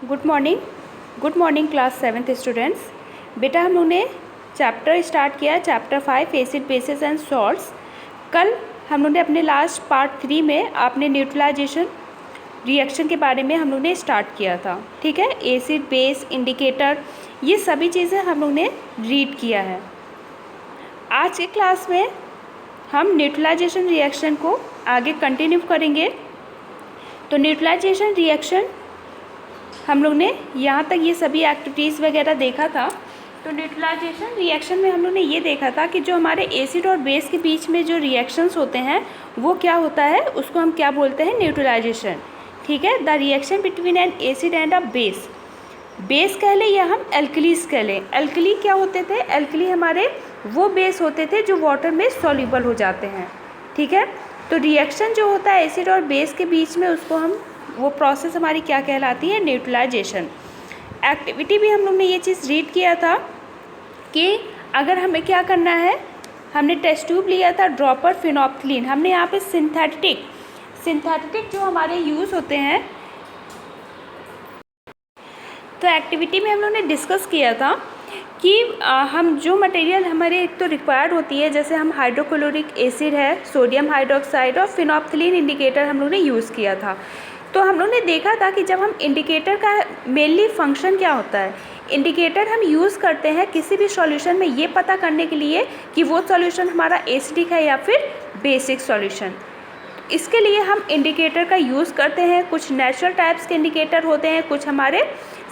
Good morning class 7th students. बेटा हम लोगों ने चैप्टर स्टार्ट किया chapter 5 acid basis and salts. कल हम लोगों ने अपने लास्ट पार्ट 3 में आपने न्यूट्रलाइजेशन रिएक्शन के बारे में हम लोगों ने स्टार्ट किया था। ठीक है, एसिड बेस इंडिकेटर ये सभी चीज़ें हम लोगों ने रीड किया है। आज की क्लास में हम न्यूट्रलाइजेशन रिएक्शन को आगे कंटिन्यू करेंगे। तो न्यूट्रलाइजेशन रिएक्शन हम लोग ने यहाँ तक ये सभी एक्टिविटीज़ वगैरह देखा था। तो न्यूट्रलाइजेशन रिएक्शन में हम लोग ने ये देखा था कि जो हमारे एसिड और बेस के बीच में जो रिएक्शंस होते हैं वो क्या होता है, उसको हम क्या बोलते हैं, न्यूट्रलाइजेशन। ठीक है, the reaction between N acid and a base. Base कह लें या हम एल्कलीस कह लें। एल्कली क्या होते थे, एल्कली हमारे वो बेस होते थे जो वाटर में सॉल्युबल हो जाते हैं। ठीक है, तो रिएक्शन जो होता है एसिड और बेस के बीच में उसको हम वो प्रोसेस हमारी क्या कहलाती है, न्यूट्रलाइजेशन। एक्टिविटी भी हम लोग ने ये चीज़ रीड किया था कि अगर हमें क्या करना है, हमने टेस्ट ट्यूब लिया था ड्रॉपर फिनोप्थलीन। हमने यहाँ पे सिंथेटिक जो हमारे यूज़ होते हैं, तो एक्टिविटी में हम लोग ने डिस्कस किया था कि हम जो मटेरियल हमारे एक तो रिक्वायर्ड होती है, जैसे हम हाइड्रोक्लोरिक एसिड है, सोडियम हाइड्रोक्साइड और फिनोप्थलीन इंडिकेटर हम लोग ने यूज़ किया था। तो हम लोग ने देखा था कि जब हम इंडिकेटर का मेनली फंक्शन क्या होता है, इंडिकेटर हम यूज़ करते हैं किसी भी सॉल्यूशन में ये पता करने के लिए कि वो सॉल्यूशन हमारा एसिडिक है या फिर बेसिक सॉल्यूशन। इसके लिए हम इंडिकेटर का यूज़ करते हैं। कुछ नेचुरल टाइप्स के इंडिकेटर होते हैं, कुछ हमारे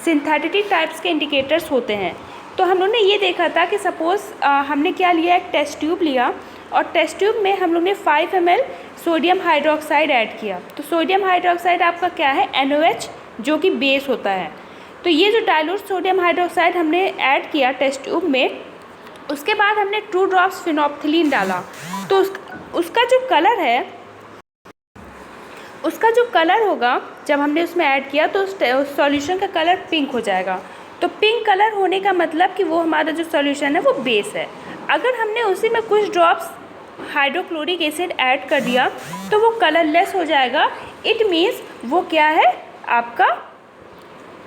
सिंथेटिक टाइप्स के इंडिकेटर्स होते हैं। तो हम लोग ने ये देखा था कि सपोज़ हमने क्या लिया, एक टेस्ट ट्यूब लिया और टेस्ट ट्यूब में हम लोग ने 5 ml सोडियम हाइड्रोक्साइड ऐड किया। तो सोडियम हाइड्रोक्साइड आपका क्या है, NaOH, जो कि बेस होता है। तो ये जो डाइल्यूट सोडियम हाइड्रोक्साइड हमने ऐड किया टेस्ट ट्यूब में, उसके बाद हमने 2 ड्रॉप्स फिनोप्थलीन डाला। तो उसका जो कलर होगा, जब हमने उसमें ऐड किया तो उस सॉल्यूशन का कलर पिंक हो जाएगा। तो पिंक कलर होने का मतलब कि वो हमारा जो सॉल्यूशन है वो बेस है। अगर हमने उसी में कुछ ड्रॉप्स हाइड्रोक्लोरिक एसिड ऐड कर दिया तो वो कलरलेस हो जाएगा। इट मीन्स वो क्या है आपका,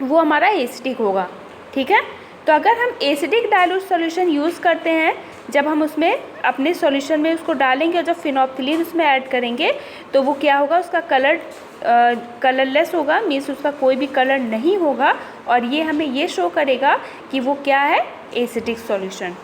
वो हमारा एसिडिक होगा। ठीक है, तो अगर हम एसिडिक डाइल्यूट सॉल्यूशन यूज़ करते हैं, जब हम उसमें अपने सॉल्यूशन में उसको डालेंगे और जब फिनोप्थलीन उसमें ऐड करेंगे तो वो क्या होगा, उसका कलर कलरलेस होगा, मीन्स उसका कोई भी कलर नहीं होगा और ये हमें ये शो करेगा कि वो क्या है, एसिडिक सॉल्यूशन।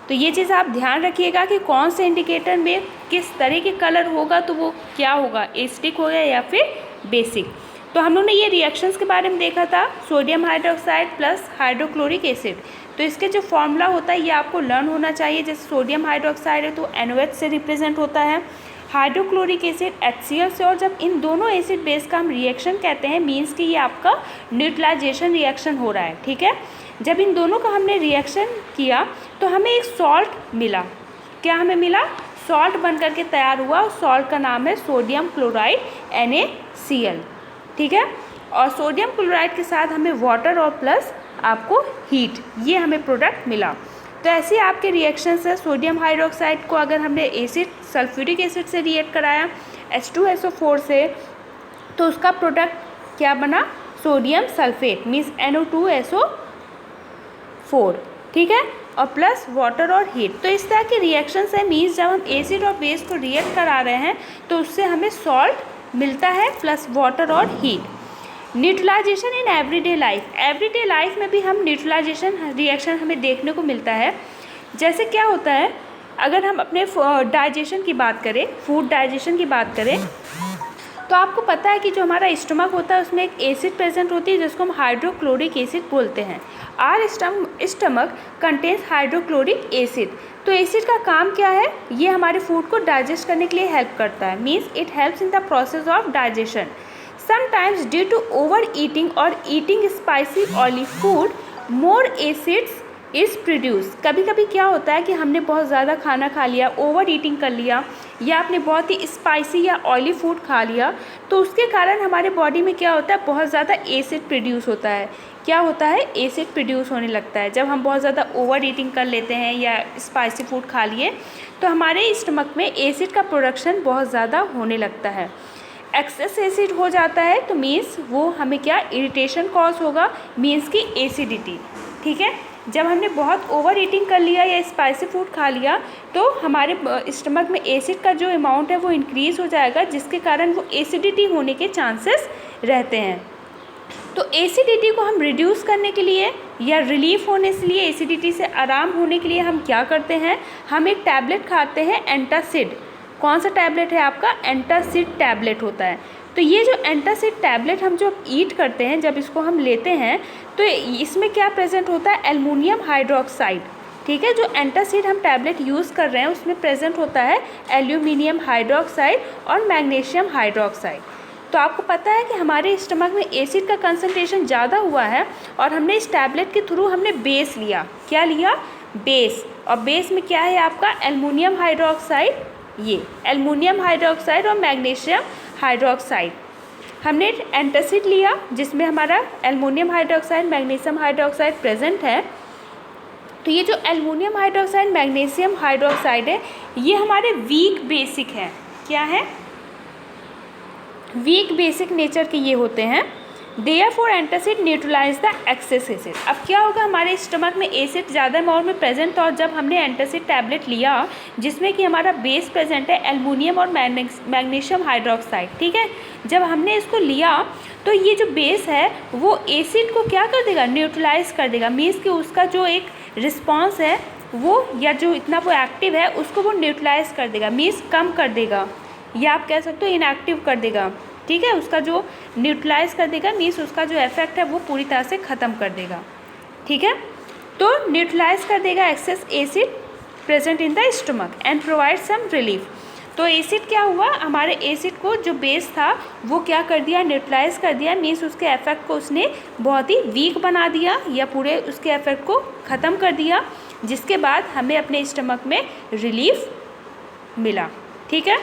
तो ये चीज़ आप ध्यान रखिएगा कि कौन से इंडिकेटर में किस तरह के कलर होगा तो वो क्या होगा, एसिडिक होगा या फिर बेसिक। तो हम लोगों ने ये रिएक्शंस के बारे में देखा था, sodium hydroxide plus hydrochloric acid. तो इसके जो फॉर्मूला होता है ये आपको लर्न होना चाहिए। जैसे सोडियम हाइड्रोक्साइड है तो NaOH से रिप्रेजेंट होता है, हाइड्रोक्लोरिक एसिड HCl से। और जब इन दोनों एसिड बेस का हम रिएक्शन कहते हैं, मीन्स कि ये आपका न्यूट्रलाइजेशन रिएक्शन हो रहा है। ठीक है, जब इन दोनों का हमने रिएक्शन किया तो हमें एक सॉल्ट मिला। क्या हमें मिला, सॉल्ट बन करके तैयार हुआ। उस सॉल्ट का नाम है सोडियम क्लोराइड NaCl। ठीक है, और सोडियम क्लोराइड के साथ हमें वाटर और प्लस आपको हीट, ये हमें प्रोडक्ट मिला। तो ऐसे आपके रिएक्शंस है। सोडियम हाइड्रोक्साइड को अगर हमने एसिड सल्फ्यूरिक एसिड से रिएक्ट कराया H2SO4 से, तो उसका प्रोडक्ट क्या बना, सोडियम सल्फेट, मीन्स NO2SO4। ठीक है, और प्लस वाटर और हीट। तो इस तरह के रिएक्शंस है, मीन्स जब हम एसिड और बेस को रिएक्ट करा रहे हैं तो उससे हमें सॉल्ट मिलता है प्लस वाटर और heat. Neutralization in everyday life में भी हम न्यूट्रलाइजेशन रिएक्शन हमें देखने को मिलता है। जैसे क्या होता है, अगर हम अपने डाइजेशन की बात करें, फूड डाइजेशन की बात करें, तो आपको पता है कि जो हमारा स्टमक होता है उसमें एक एसिड प्रेजेंट होती है जिसको हम हाइड्रोक्लोरिक एसिड बोलते हैं। Are stomach contains hydrochloric acid. तो एसिड का काम क्या है, ये हमारे फूड को डाइजेस्ट करने के लिए हेल्प करता है, means it helps in the process of digestion. Sometimes due to over eating और eating spicy oily food more acids is produce. कभी कभी क्या होता है कि हमने बहुत ज़्यादा खाना खा लिया, ओवर ईटिंग कर लिया, या आपने बहुत ही स्पाइसी या ऑयली फूड खा लिया, तो उसके कारण हमारे बॉडी में क्या होता है, बहुत ज़्यादा एसिड प्रोड्यूस होता है। क्या होता है, एसिड प्रोड्यूस होने लगता है। जब हम बहुत ज़्यादा ओवर ईटिंग कर लेते हैं या स्पाइसी फूड खा लिए तो हमारे स्टमक में एसिड का प्रोडक्शन बहुत ज़्यादा होने लगता है। एक्सेस एसिड हो जाता है तो मीन्स वो हमें क्या इरिटेशन कॉज होगा, मीन्स की एसिडिटी। ठीक है, जब हमने बहुत ओवर ईटिंग कर लिया या स्पाइसी फूड खा लिया तो हमारे स्टमक में एसिड का जो अमाउंट है वो इंक्रीज़ हो जाएगा, जिसके कारण वो एसिडिटी होने के चांसेस रहते हैं। तो एसिडिटी को हम रिड्यूस करने के लिए या रिलीफ होने के लिए, एसिडिटी से आराम होने के लिए हम क्या करते हैं, हम एक टैबलेट खाते हैं एंटासिड। कौन सा टैबलेट है आपका, एंटासिड टैबलेट होता है। तो ये जो एंटासिड टैबलेट हम जो ईट करते हैं, जब इसको हम लेते हैं तो इसमें क्या प्रेजेंट होता है, एल्युमिनियम हाइड्रोक्साइड। ठीक है, जो एंटासिड हम टैबलेट यूज़ कर रहे हैं उसमें प्रेजेंट होता है एल्युमिनियम हाइड्रोक्साइड और मैग्नीशियम हाइड्रोक्साइड। तो आपको पता है कि हमारे स्टमक में एसिड का कंसंट्रेशन ज़्यादा हुआ है और हमने इस टैबलेट के थ्रू हमने बेस लिया। क्या लिया, बेस। और बेस में क्या है आपका, एल्युमिनियम हाइड्रोक्साइड, ये एल्युमिनियम हाइड्रोक्साइड और मैग्नीशियम हाइड्रोक्साइड। हमने एंटासिड लिया जिसमें हमारा aluminium hydroxide magnesium hydroxide present है। तो ये जो एल्युमिनियम हाइड्रोक्साइड मैग्नीशियम हाइड्रोक्साइड है ये हमारे वीक बेसिक है। क्या है, वीक बेसिक नेचर के ये होते हैं। Therefore antacid neutralize the excess acid. अब क्या होगा, हमारे स्टमक में एसिड ज़्यादा अमाउंट में प्रेजेंट था और जब हमने एंटासिड टैबलेट लिया जिसमें कि हमारा बेस प्रेजेंट है एल्युमिनियम और मैग्नीशियम हाइड्रोक्साइड। ठीक है, जब हमने इसको लिया तो ये जो बेस है वो एसिड को क्या कर देगा, न्यूट्रलाइज कर देगा। मीन्स कि उसका जो एक रिस्पॉन्स है वो, या जो इतना वो एक्टिव है उसको वो न्यूट्रलाइज कर देगा, मीन्स कम कर देगा, या आप कह सकते हो इनएक्टिव कर देगा। ठीक है, उसका जो न्यूट्रलाइज कर देगा मीन्स उसका जो इफेक्ट है वो पूरी तरह से ख़त्म कर देगा। ठीक है, तो न्यूट्रलाइज कर देगा excess acid present in the stomach and provide some relief. तो एसिड क्या हुआ, हमारे एसिड को जो बेस था वो क्या कर दिया, न्यूट्रलाइज कर दिया, मीन्स उसके इफेक्ट को उसने बहुत ही वीक बना दिया या पूरे उसके इफेक्ट को ख़त्म कर दिया, जिसके बाद हमें अपने स्टमक में रिलीफ मिला। ठीक है,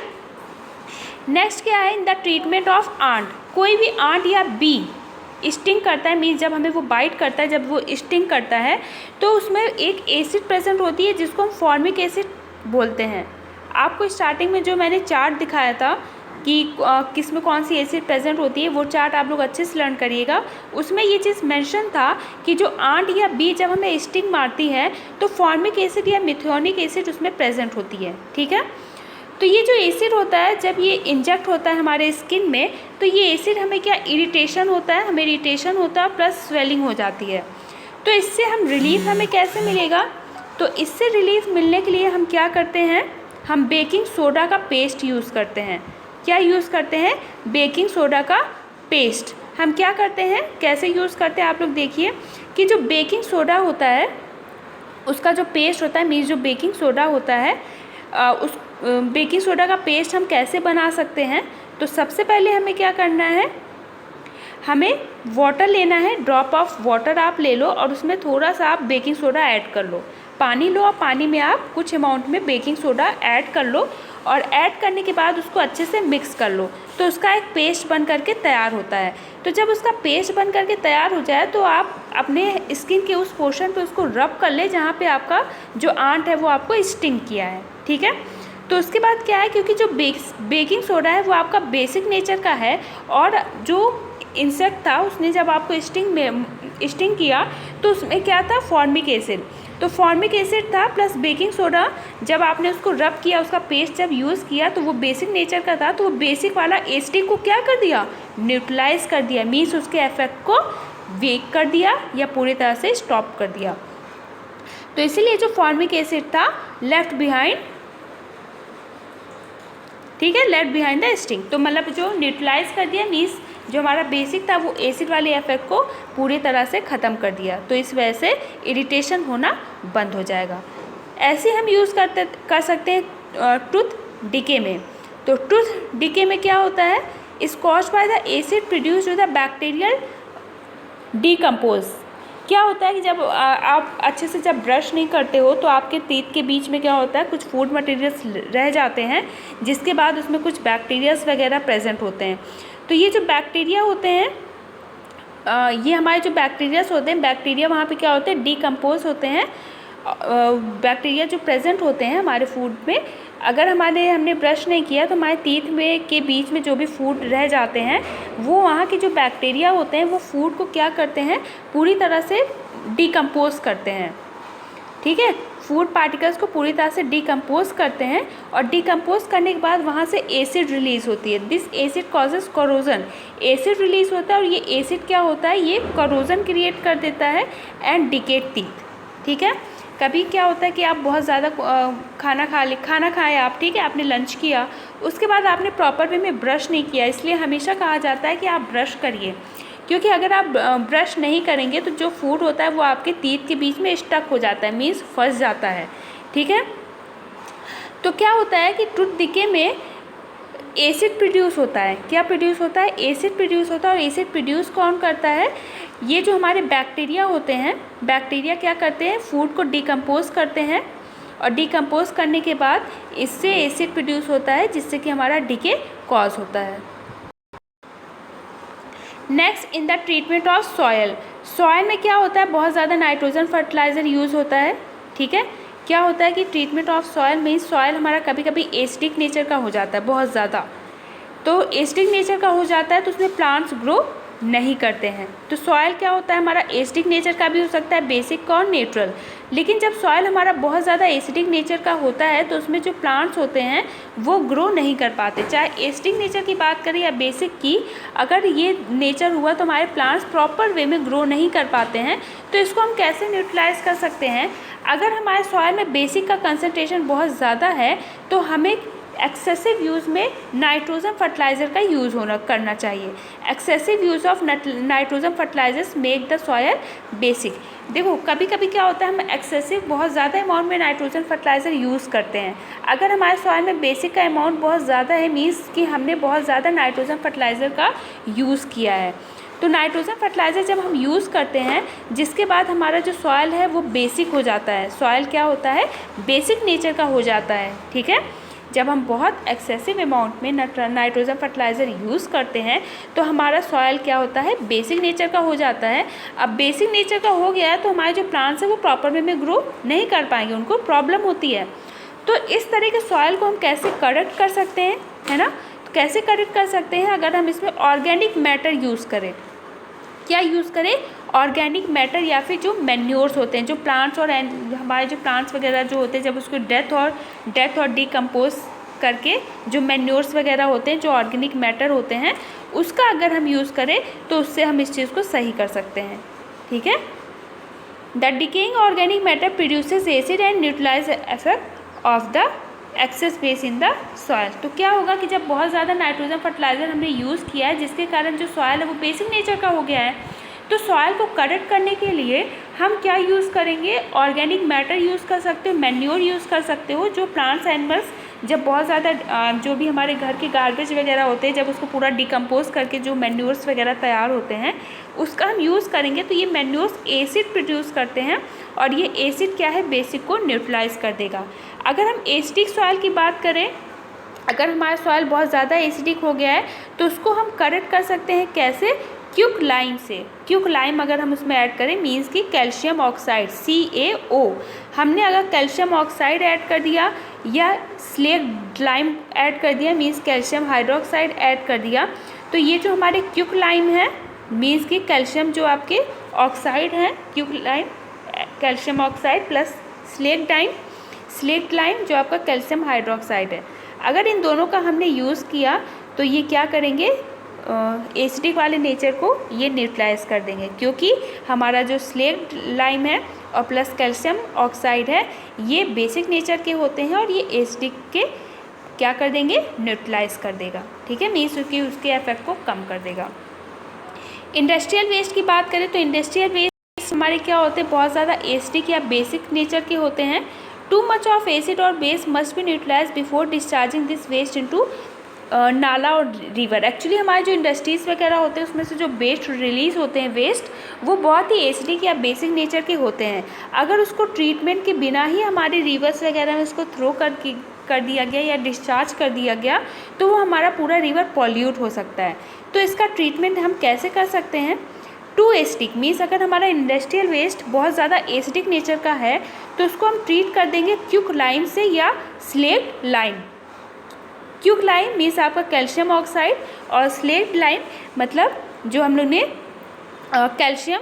नेक्स्ट क्या है, in the treatment of ant. कोई भी आंट या बी स्टिंग करता है, मीन्स जब हमें वो बाइट करता है, जब वो स्टिंग करता है तो उसमें एक एसिड प्रेजेंट होती है जिसको हम फॉर्मिक एसिड बोलते हैं। आपको स्टार्टिंग में जो मैंने चार्ट दिखाया था कि किस में कौन सी एसिड प्रेजेंट होती है, वो चार्ट आप लोग अच्छे से लर्न करिएगा। उसमें ये चीज़ मेंशन था कि जो आंट या बी जब हमें स्टिंग मारती है तो फॉर्मिक एसिड या मिथ्योनिक एसिड उसमें प्रेजेंट होती है। ठीक है, तो ये जो एसिड होता है जब ये इंजेक्ट होता है हमारे स्किन में तो ये एसिड हमें क्या, इरिटेशन होता है, हमें इरिटेशन होता है प्लस स्वेलिंग हो जाती है। तो इससे हम रिलीफ हमें कैसे मिलेगा, तो इससे रिलीफ मिलने के लिए हम क्या करते हैं, हम बेकिंग सोडा का पेस्ट यूज़ करते हैं। क्या यूज़ करते हैं, बेकिंग सोडा का पेस्ट। हम क्या करते हैं, कैसे यूज़ करते हैं, आप लोग देखिए कि जो बेकिंग सोडा होता है उसका जो पेस्ट होता है, मीन्स जो बेकिंग सोडा होता है उस बेकिंग सोडा का पेस्ट हम कैसे बना सकते हैं। तो सबसे पहले हमें क्या करना है, हमें वाटर लेना है, ड्रॉप ऑफ वाटर आप ले लो और उसमें थोड़ा सा आप बेकिंग सोडा ऐड कर लो। पानी लो और पानी में आप कुछ अमाउंट में बेकिंग सोडा ऐड कर लो और ऐड करने के बाद उसको अच्छे से मिक्स कर लो, तो उसका एक पेस्ट बन करके तैयार होता है। तो जब उसका पेस्ट बन करके तैयार हो जाए तो आप अपने स्किन के उस पोर्शन पे उसको रब कर ले जहाँ पे आपका जो आंट है वो आपको स्टिंग किया है। ठीक है, तो उसके बाद क्या है, क्योंकि जो बेकिंग सोडा है वो आपका बेसिक नेचर का है और जो इंसेक्ट था उसने जब आपको स्टिंग किया तो उसमें क्या था, फॉर्मिक एसिड। तो फॉर्मिक एसिड था प्लस बेकिंग सोडा, जब आपने उसको रब किया, उसका पेस्ट जब यूज़ किया तो वो बेसिक नेचर का था, तो वो बेसिक वाला एसिड को क्या कर दिया, न्यूट्रलाइज कर दिया, मीन्स उसके इफेक्ट को वीक कर दिया या पूरी तरह से स्टॉप कर दिया। तो इसीलिए जो फॉर्मिक एसिड था लेफ्ट बिहाइंड, ठीक है, लेफ्ट बिहाइंड द स्टिंग। तो मतलब जो न्यूट्रलाइज कर दिया, मीन्स जो हमारा बेसिक था वो एसिड वाले इफेक्ट को पूरी तरह से ख़त्म कर दिया। तो इस वजह से इरिटेशन होना बंद हो जाएगा। ऐसे हम यूज़ कर सकते हैं टूथ डिके में। तो टूथ डिके में क्या होता है, is caused by the acid produced with the bacterial decompose. क्या होता है कि जब आप अच्छे से जब ब्रश नहीं करते हो तो आपके टीथ के बीच में क्या होता है, कुछ फूड मटेरियल्स रह जाते हैं जिसके बाद उसमें कुछ बैक्टीरियाज वगैरह प्रेजेंट होते हैं। तो ये जो बैक्टीरिया होते हैं, ये हमारे जो बैक्टीरियाज होते हैं, बैक्टीरिया वहाँ पे क्या होते हैं, डीकम्पोज होते हैं बैक्टीरिया जो प्रेजेंट होते हैं हमारे फूड में, अगर हमने ब्रश नहीं किया तो हमारे टीथ में के बीच में जो भी फूड रह जाते हैं वो वहाँ के जो बैक्टीरिया होते हैं वो फूड को क्या करते हैं, पूरी तरह से डिकम्पोज करते हैं। ठीक है, फूड पार्टिकल्स को पूरी तरह से डिकम्पोज करते हैं और डिकम्पोज करने के बाद वहाँ से एसिड रिलीज़ होती है। This acid causes corrosion, acid release होता है और ये एसिड क्या होता है, ये कोरोजन क्रिएट कर देता है एंड डिकेट टीथ। ठीक है, कभी क्या होता है कि आप बहुत ज़्यादा खाना खाएं आप, ठीक है, आपने लंच किया, उसके बाद आपने प्रॉपर वे में ब्रश नहीं किया, इसलिए हमेशा कहा जाता है कि आप ब्रश करिए, क्योंकि अगर आप ब्रश नहीं करेंगे तो जो फूड होता है वो आपके टीथ के बीच में स्टक हो जाता है, मीन्स फंस जाता है। ठीक है, तो क्या होता है कि टूथ डिके में एसिड प्रोड्यूस होता है। क्या प्रोड्यूस होता है, एसिड प्रोड्यूस होता है। और एसिड प्रोड्यूस कौन करता है, ये जो हमारे बैक्टीरिया होते हैं, बैक्टीरिया क्या करते हैं, फूड को डिकम्पोज करते हैं और डिकम्पोज करने के बाद इससे एसिड प्रोड्यूस होता है जिससे कि हमारा डिके कॉज होता है। Next, in the treatment of soil, soil में क्या होता है, बहुत ज़्यादा नाइट्रोजन फर्टिलाइज़र यूज़ होता है। ठीक है, क्या होता है कि ट्रीटमेंट ऑफ सॉयल में सॉयल हमारा कभी कभी एसिडिक नेचर का हो जाता है, बहुत ज़्यादा, तो एसिडिक नेचर का हो जाता है तो उसमें प्लांट्स ग्रो नहीं करते हैं। तो सॉयल क्या होता है, हमारा एसिडिक नेचर का भी हो सकता है, बेसिक का और न्यूट्रल। लेकिन जब सॉयल हमारा बहुत ज़्यादा एसिडिक नेचर का होता है तो उसमें जो प्लांट्स होते हैं वो ग्रो नहीं कर पाते। चाहे एसिडिक नेचर की बात करें या बेसिक की, अगर ये नेचर हुआ तो हमारे प्लांट्स प्रॉपर वे में ग्रो नहीं कर पाते हैं। तो इसको हम कैसे न्यूट्रलाइज कर सकते हैं, अगर हमारे सॉयल में बेसिक का कंसनट्रेशन बहुत ज़्यादा है तो हमें एक्सेसिव यूज़ में नाइट्रोजन फर्टिलाइज़र का यूज़ करना चाहिए। Excessive use of nitrogen fertilisers make the soil basic. देखो कभी कभी क्या होता है, हम एक्सेसिव बहुत ज़्यादा अमाउंट में नाइट्रोजन फर्टिलाइज़र यूज़ करते हैं। अगर हमारे सॉयल में बेसिक का अमाउंट बहुत ज़्यादा है, मीन्स कि हमने बहुत ज़्यादा नाइट्रोजन फर्टिलाइज़र का यूज़ किया है। तो नाइट्रोजन फर्टिलाइज़र जब हम यूज़ करते हैं जिसके बाद हमारा जो सॉयल है वो बेसिक हो जाता है, सॉयल क्या होता है, बेसिक नेचर का हो जाता है। ठीक है, जब हम बहुत एक्सेसिव अमाउंट में नाइट्रोजन फर्टिलाइज़र यूज़ करते हैं तो हमारा सॉयल क्या होता है, बेसिक नेचर का हो जाता है। अब बेसिक नेचर का हो गया है तो हमारे जो प्लांट्स हैं वो प्रॉपर वे में ग्रो नहीं कर पाएंगे, उनको प्रॉब्लम होती है। तो इस तरह के सॉयल को हम कैसे करेक्ट कर सकते हैं, है ना, तो कैसे करेक्ट कर सकते हैं, अगर हम इसमें ऑर्गेनिक मैटर यूज़ करें। क्या यूज़ करें, ऑर्गेनिक मैटर या फिर जो मैन्योर्स होते हैं, जो प्लांट्स और हमारे जो प्लांट्स वगैरह जो होते हैं जब उसको डेथ और डिकम्पोज करके जो मैन्योर्स वगैरह होते हैं, जो ऑर्गेनिक मैटर होते हैं, उसका अगर हम यूज़ करें तो उससे हम इस चीज़ को सही कर सकते हैं। ठीक है, the decaying organic matter produces acid and neutralise effect of the excess base in the soil. तो क्या होगा कि जब बहुत ज़्यादा नाइट्रोजन फर्टिलाइज़र हमने यूज़ किया है जिसके कारण जो सॉयल है वो बेसिक नेचर का हो गया है, तो सॉयल को करेक्ट करने के लिए हम क्या यूज़ करेंगे, ऑर्गेनिक मैटर यूज़ कर सकते हो, मैन्योर यूज़ कर सकते हो। जो प्लांट्स एनिमल्स जब बहुत ज़्यादा जो भी हमारे घर के गार्बेज वगैरह होते हैं, जब उसको पूरा डिकम्पोज करके जो मैन्योर्स वगैरह तैयार होते हैं उसका हम यूज़ करेंगे तो ये मैन्योर्स एसिड प्रोड्यूस करते हैं और ये एसिड क्या है, बेसिक को न्यूट्रलाइज कर देगा। अगर हम एसिडिक सॉयल की बात करें, अगर हमारा सॉयल बहुत ज़्यादा एसिडिक हो गया है तो उसको हम करेक्ट कर सकते हैं कैसे, क्यूक लाइम से। क्यूक लाइम अगर हम उसमें ऐड करें मीन्स कि कैल्शियम ऑक्साइड CaO, हमने अगर कैल्शियम ऑक्साइड ऐड कर दिया या स्लेक्ट लाइम ऐड कर दिया मीन्स कैल्शियम हाइड्रोक्साइड ऐड कर दिया, तो ये जो हमारे क्यूक लाइम है मीन्स कि कैल्शियम जो आपके ऑक्साइड हैं, quick lime calcium oxide plus slaked lime जो आपका कैल्शियम हाइड्रोक्साइड है, अगर इन दोनों का हमने यूज़ किया तो ये क्या करेंगे, एसिडिक वाले नेचर को ये न्यूट्रलाइज कर देंगे, क्योंकि हमारा जो स्लेक्ट लाइम है और प्लस कैल्शियम ऑक्साइड है ये बेसिक नेचर के होते हैं और ये एसिडिक के क्या कर देंगे, न्यूट्रलाइज कर देगा। ठीक है, मीन्स कि उसके इफेक्ट को कम कर देगा। इंडस्ट्रियल वेस्ट की बात करें तो इंडस्ट्रियल वेस्ट हमारे क्या होते हैं, बहुत ज़्यादा एसिडिक या बेसिक नेचर के होते हैं। टू मच ऑफ एसिड और base must be neutralise before discharging this waste into नाला और रिवर। एक्चुअली हमारे जो इंडस्ट्रीज़ वगैरह होते हैं उसमें से जो वेस्ट रिलीज़ होते हैं वेस्ट, वो बहुत ही एसिडिक या बेसिक नेचर के होते हैं। अगर उसको ट्रीटमेंट के बिना ही हमारे रिवर्स वगैरह में उसको थ्रो कर दिया गया या डिस्चार्ज कर दिया गया तो वो हमारा पूरा रिवर पॉल्यूट हो सकता है। तो इसका ट्रीटमेंट हम कैसे कर सकते हैं, टू एसिडिक मीन्स अगर हमारा इंडस्ट्रियल वेस्ट बहुत ज़्यादा एसिडिक नेचर का है तो उसको हम ट्रीट कर देंगे क्विकलाइम से या स्लेक्ट लाइम। क्विकलाइम मीन्स आपका कैल्शियम ऑक्साइड और स्लेक्ट लाइम मतलब जो हम लोग ने कैल्शियम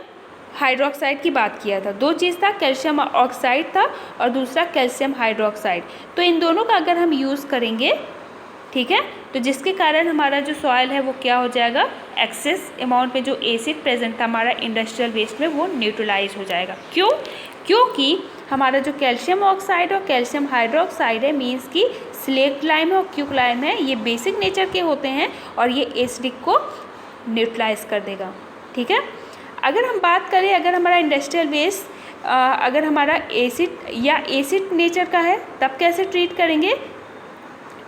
हाइड्रोक्साइड की बात किया था। दो चीज़ था, कैल्शियम ऑक्साइड था और दूसरा कैल्शियम हाइड्रोक्साइड। तो इन दोनों का अगर हम यूज़ करेंगे, ठीक है, तो जिसके कारण हमारा जो सॉइल है वो क्या हो जाएगा, एक्सेस अमाउंट में जो एसिड प्रेजेंट था हमारा इंडस्ट्रियल वेस्ट में वो न्यूट्रलाइज हो जाएगा। क्यों? क्योंकि हमारा जो कैल्शियम ऑक्साइड और कैल्शियम हाइड्रोक्साइड है मीन्स की स्लेक्ट लाइम है और क्विकलाइम है, ये बेसिक नेचर के होते हैं और ये एसिडिक को न्यूट्रलाइज कर देगा। ठीक है, अगर हम बात करें अगर हमारा इंडस्ट्रियल वेस्ट अगर हमारा एसिड या एसिड नेचर का है तब कैसे ट्रीट करेंगे।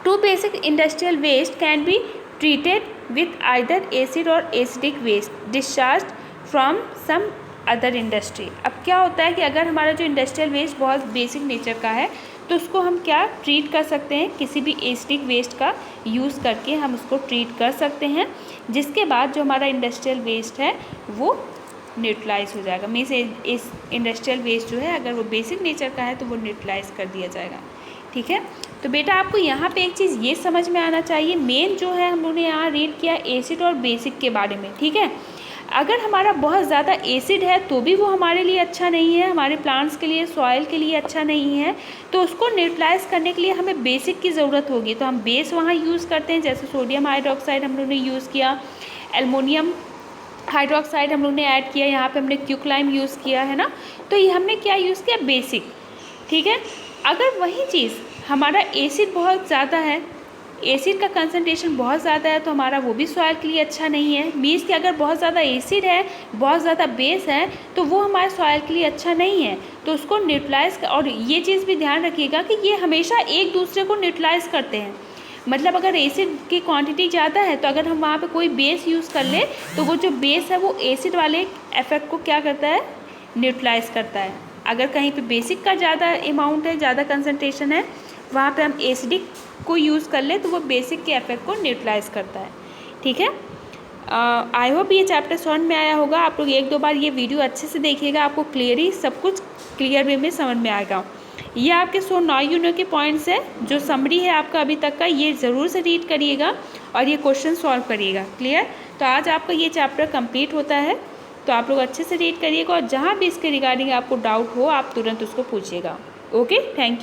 Too basic industrial waste can be treated with either acid or acidic waste discharge from some other industry. अब क्या होता है कि अगर हमारा जो इंडस्ट्रियल वेस्ट बहुत बेसिक नेचर का है तो उसको हम क्या ट्रीट कर सकते हैं, किसी भी एसिडिक वेस्ट का यूज़ करके हम उसको ट्रीट कर सकते हैं, जिसके बाद जो हमारा इंडस्ट्रियल वेस्ट है वो न्यूट्रलाइज हो जाएगा। मीन्स इस इंडस्ट्रियल वेस्ट जो है अगर वो बेसिक नेचर का है तो वो न्यूट्रलाइज कर दिया जाएगा। ठीक है, तो बेटा आपको यहाँ पे एक चीज़ ये समझ में आना चाहिए, मेन जो है हम लोगों ने यहाँ रीड किया एसिड और बेसिक के बारे में। ठीक है, अगर हमारा बहुत ज़्यादा एसिड है तो भी वो हमारे लिए अच्छा नहीं है, हमारे प्लांट्स के लिए, सॉइल के लिए अच्छा नहीं है, तो उसको न्यूट्रलाइज करने के लिए हमें बेसिक की ज़रूरत होगी। तो हम बेस वहाँ यूज़ करते हैं, जैसे सोडियम हाइड्रोक्साइड हम लोगों ने यूज़ किया, एल्युमिनियम हाइड्रोक्साइड हम लोग ने ऐड किया, यहाँ पे हमने क्विकलाइम यूज़ किया है ना, तो ये हमने क्या यूज़ किया, बेसिक। ठीक है, अगर वही चीज़ हमारा एसिड बहुत ज़्यादा है, एसिड का कंसंट्रेशन बहुत ज़्यादा है तो हमारा वो भी सॉइल के लिए अच्छा नहीं है। मीन्स कि अगर बहुत ज़्यादा एसिड है, बहुत ज़्यादा बेस है तो वो हमारे सॉइल के लिए अच्छा नहीं है, तो उसको न्यूट्रलाइज। और ये चीज़ भी ध्यान रखिएगा कि ये हमेशा एक दूसरे को न्यूट्रलाइज करते हैं। मतलब अगर एसिड की क्वांटिटी ज़्यादा है तो अगर हम वहाँ पे कोई बेस यूज़ कर ले तो वो जो बेस है वो एसिड वाले इफेक्ट को क्या करता है, न्यूट्रलाइज करता है। अगर कहीं पे बेसिक का ज़्यादा अमाउंट है, ज़्यादा कंसंट्रेशन है, वहाँ पे हम एसिडिक को यूज़ कर ले तो वो बेसिक के इफेक्ट को न्यूट्रलाइज करता है। ठीक है, आई होप ये चैप्टर समझ में आया होगा। आप लोग एक दो बार ये वीडियो अच्छे से देखिएगा, आपको क्लियरली सब कुछ क्लियर वे में समझ में आएगा। ये आपके 9 यूनिट के पॉइंट्स है, जो समरी है आपका अभी तक का, ये ज़रूर से रीड करिएगा और ये क्वेश्चन सॉल्व करिएगा। क्लियर, तो आज आपका ये चैप्टर कंप्लीट होता है, तो आप लोग अच्छे से रीड करिएगा और जहाँ भी इसके रिगार्डिंग आपको डाउट हो आप तुरंत उसको पूछिएगा। Okay, thank you.